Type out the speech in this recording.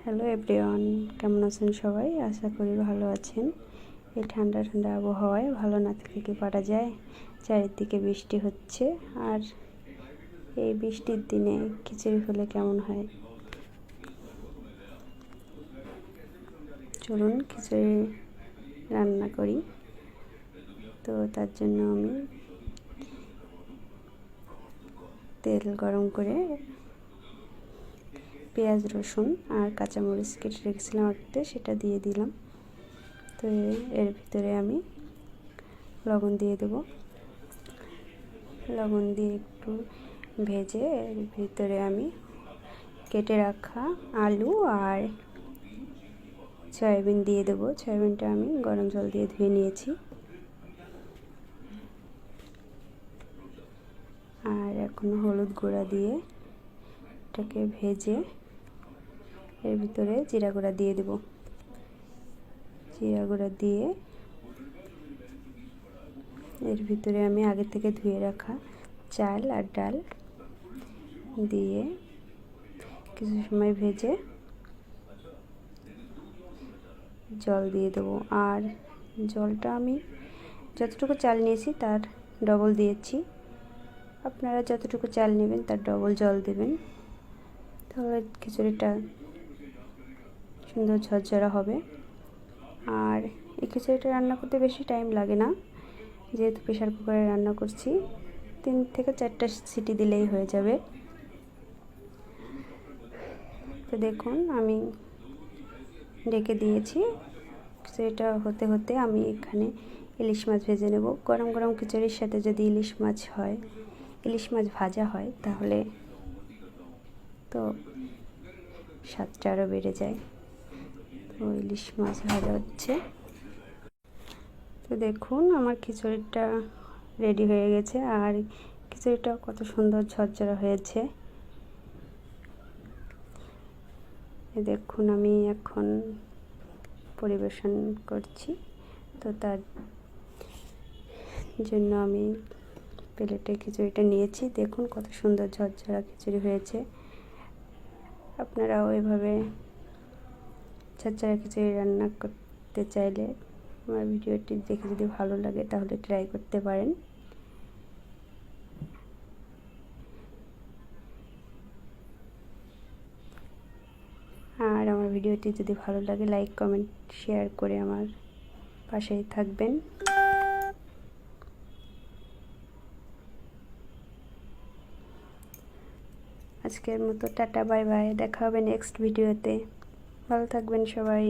Hello everyone, কেমন আছেন সবাই? আশা করি ভালো আছেন। এই ঠান্ডা ঠান্ডা আবহাওয়ায় ভালো না থাকলে কি পারা যায়? চারিদিকে বৃষ্টি হচ্ছে, আর এই বৃষ্টির দিনে খিচুড়ি হলে কেমন হয়? চলুন খিচুড়ি রান্না করি। তো তার জন্য আমি তেল গরম করে পেঁয়াজ, রসুন আর কাঁচামরিচ কেটে রেখেছিলাম আগে, সেটা দিয়ে দিলাম। তো এর ভিতরে আমি লবণ দিয়ে দেব। লবণ দিয়ে একটু ভেজে এর ভিতরে আমি কেটে রাখা আলু আর সয়াবিন দিয়ে দেব। সয়াবিনটা আমি গরম জল দিয়ে ধুয়ে নিয়েছি। আর এখন হলুদ গুঁড়া দিয়ে এটাকে ভেজে এর ভিতরে জিরা গুঁড়া দিয়ে দেব। জিরা গুঁড়া দিয়ে এর ভিতরে আমি আগে থেকে ধুয়ে রাখা চাল আর ডাল দিয়ে কিছু সময় ভেজে জল দিয়ে দেবো। আর জলটা আমি যতটুকু চাল নিয়েছি তার ডবল দিয়েছি। আপনারা যতটুকু চাল নেবেন তার ডবল জল দেবেন, তাহলে খিচুড়িটা সুন্দর ঝরঝরা হবে। আর এই খিচুড়িটা রান্না করতে বেশি টাইম লাগে না, যেহেতু প্রেশার কুকারে রান্না করছি। 3 থেকে 4টা সিটি দিলেই হয়ে যাবে। তো দেখুন আমি ঢেকে দিয়েছি। খিচুড়িটা হতে হতে আমি এখানে ইলিশ মাছ ভেজে নেব। গরম গরম খিচুড়ির সাথে যদি ইলিশ মাছ ভাজা হয় তাহলে তো স্বাদটা আরও বেড়ে যায়। তো ইলিশ মাছ ভাজা হচ্ছে। তো দেখুন আমার খিচুড়িটা রেডি হয়ে গেছে, আর খিচুড়িটা কত সুন্দর ঝরঝরা হয়েছে। দেখুন আমি এখন পরিবেশন করছি। তো তার জন্য আমি প্লেটে খিচুড়িটা নিয়েছি। দেখুন কত সুন্দর ঝরঝরা খিচুড়ি হয়েছে। আপনারাও এভাবে ঝরঝরা খিচুড়ি রান্না করতে চাইলে আমার ভিডিওটি দেখে যদি ভালো লাগে তাহলে ট্রাই করতে পারেন। আর আমার ভিডিওটি যদি ভালো লাগে লাইক, কমেন্ট, শেয়ার করে আমার পাশেই থাকবেন। আজকের মতো টাটা, বাই বাই। দেখা হবে নেক্সট ভিডিওতে। ভালো থাকবেন সবাই।